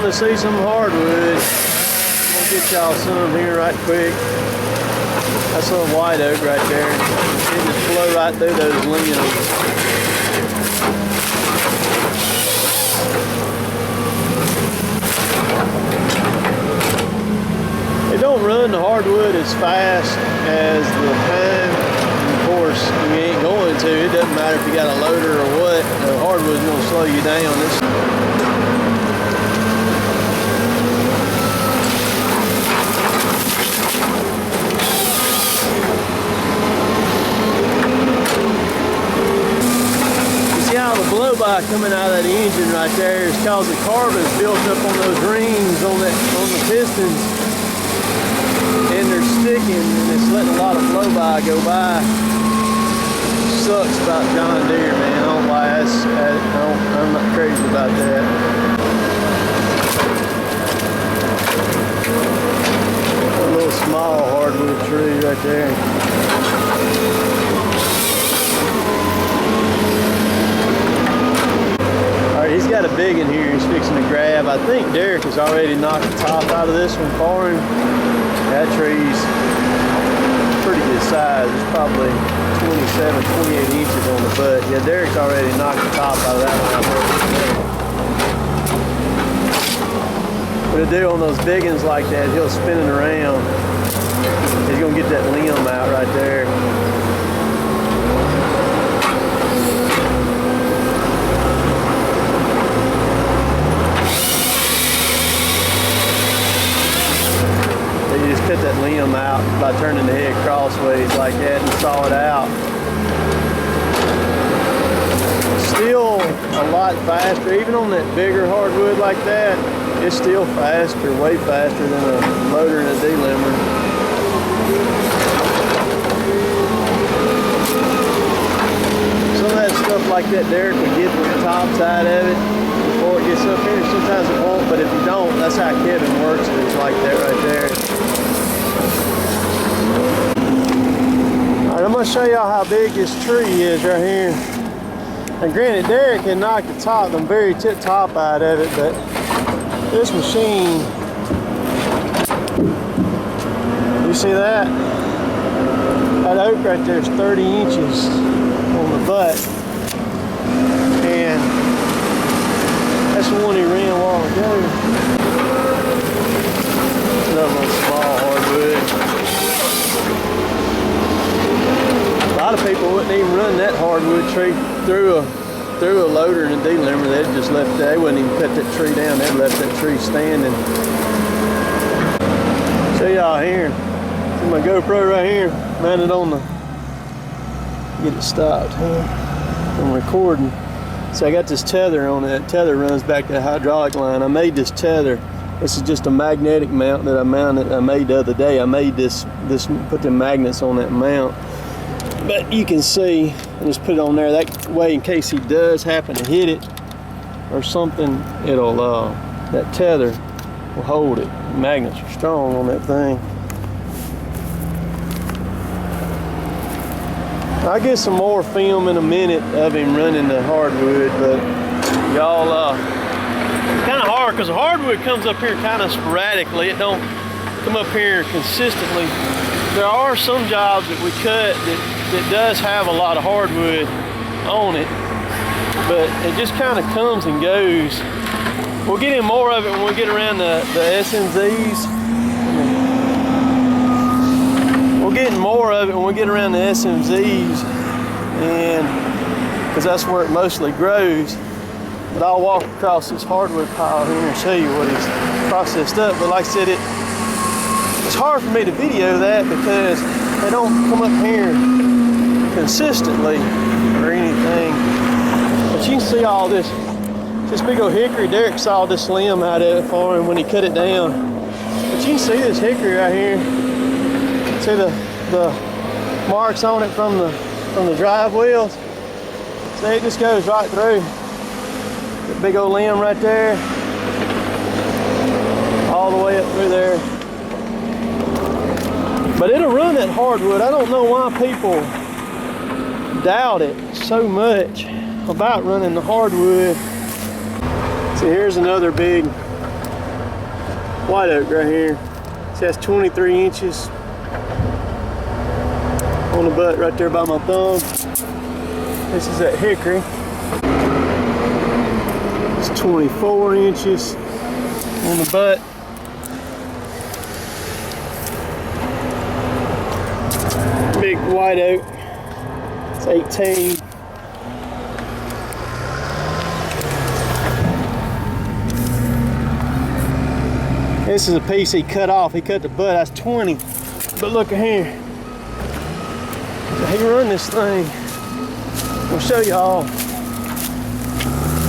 to see some hardwood, I'm gonna get y'all some here right quick. That's a little white oak right there. It just flow right through those limbs. It don't run the hardwood as fast as the pine. Of course, you ain't going to. It doesn't matter if you got a loader or what. The hardwood's gonna slow you down. You see how the blow-by coming out of that engine right there is because the carbon's built up on those rings on the pistons. And they're sticking, and it's letting a lot of blow-by go by. Sucks about John Deere, man. I don't know why I'm not crazy about that. A little small hardwood tree right there. Alright, he's got a big one here he's fixing to grab. I think Derek has already knocked the top out of this one for him. That tree's pretty good size. It's probably 27, 28 inches on the butt. Yeah, Derek's already knocked the top out of that one. What he'll do on those big ones like that, he'll spin it around. He's gonna get that limb out right there. Cut that limb out by turning the head crossways like that and saw it out. Still a lot faster, even on that bigger hardwood like that, it's still faster, way faster than a loader and a delimber. Some of that stuff like that Derek can get to the top side of it before it gets up here. Sometimes it won't, but if you don't, that's how Kevin works it. It's like that right there. I'm going to show y'all how big this tree is right here. And granted, Derek can knock the top, the very tip top out of it, but this machine, you see that? That oak right there is 30 inches on the butt. And that's the one he ran a while ago. Another one small hardwood. A lot of people wouldn't even run that hardwood tree through a loader and a delimber. They'd just left that. They wouldn't even cut that tree down. They'd left that tree standing. Show y'all here. See my GoPro right here, mounted on the. Get it stopped here. I'm recording. So I got this tether on it. That tether runs back to the hydraulic line. I made this tether. This is just a magnetic mount that I made the other day. I made this put the magnets on that mount. But you can see, I just put it on there that way in case he does happen to hit it or something, it'll, that tether will hold it. The magnets are strong on that thing. I'll get some more film in a minute of him running the hardwood, but y'all, kind of hard because the hardwood comes up here kind of sporadically. It don't come up here consistently. There are some jobs that we cut that does have a lot of hardwood on it, but it just kind of comes and goes. We'll get in more of it when we get around the SMZs. We'll get in more of it when we get around the SMZs, and because that's where it mostly grows. But I'll walk across this hardwood pile here and show you what he's processed up. But like I said, it's hard for me to video that because they don't come up here consistently or anything. But you can see all this big old hickory. Derek saw this limb out of it for him when he cut it down. But you can see this hickory right here. See the marks on it from the drive wheels. See, it just goes right through. That big old limb right there. All the way up through there. But it'll run that hardwood. I don't know why people doubt it so much about running the hardwood. See, here's another big white oak right here. See, that's 23 inches on the butt right there by my thumb. This is that hickory. It's 24 inches on the butt. Big white oak, it's 18. This is a piece he cut off. He cut the butt, that's 20. But look at here. So he run this thing. I'll show y'all.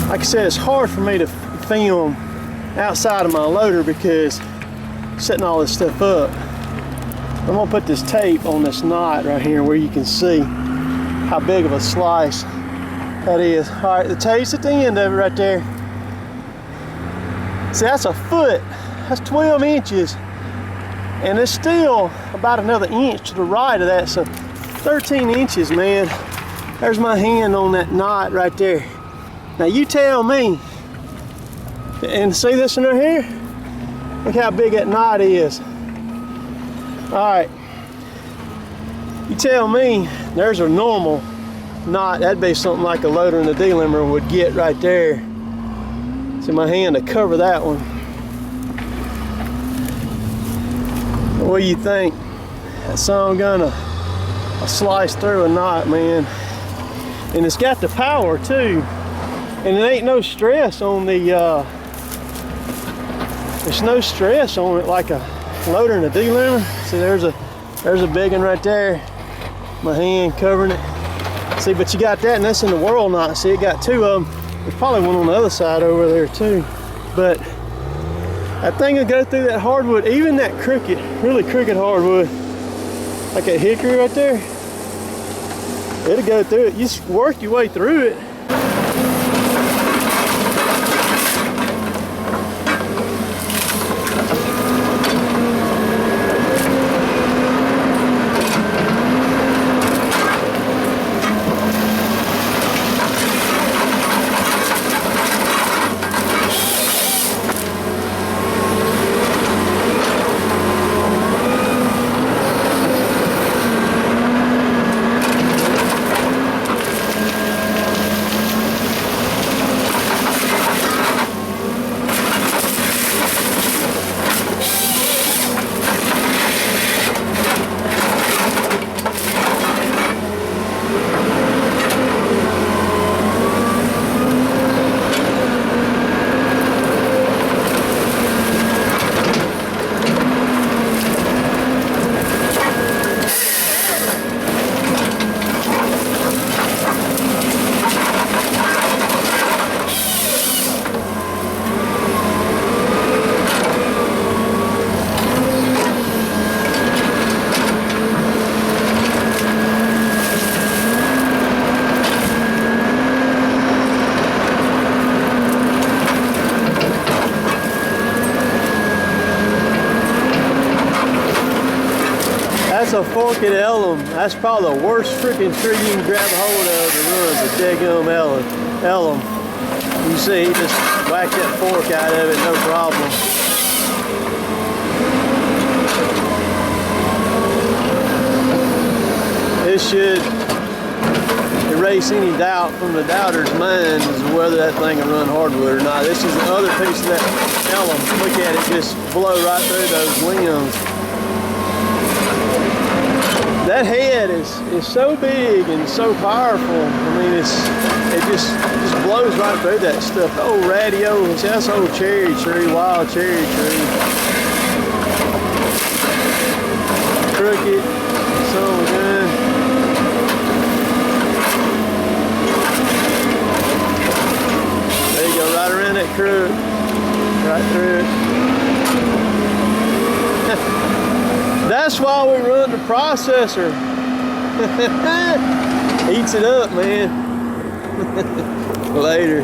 Like I said, it's hard for me to film outside of my loader because I'm setting all this stuff up. I'm gonna put this tape on this knot right here where you can see how big of a slice that is. All right, the tape's at the end of it right there. See, that's a foot. That's 12 inches. And it's still about another inch to the right of that. So 13 inches, man. There's my hand on that knot right there. Now you tell me, and see this one right here? Look how big that knot is. All right, you tell me there's a normal knot. That'd be something like a loader and a delimber would get right there. See my hand to cover that one. What do you think? That son gonna slice through a knot, man. And it's got the power too. And it ain't no stress on the, there's no stress on it like a loader and a delimber. See, there's a big one right there. My hand covering it. See, but you got that, and that's in the whirl knot. See, it got two of them. There's probably one on the other side over there too. But that thing will go through that hardwood, even that crooked, really crooked hardwood, like that hickory right there. It'll go through it. You just work your way through it. That's a forked ellum. That's probably the worst freaking tree you can grab a hold of to run, the daggum ellum. You see, he just whacked that fork out of it, no problem. This should erase any doubt from the doubter's mind as to whether that thing will run hardwood or not. This is the other piece of that ellum. Look at it just blow right through those limbs. That head is so big and so powerful. I mean, it just blows right through that stuff. The old radio, that's old cherry tree, wild cherry tree. Crooked, so good. There you go, right around that crook, right through it. That's why we run the processor. Eats it up, man. Later.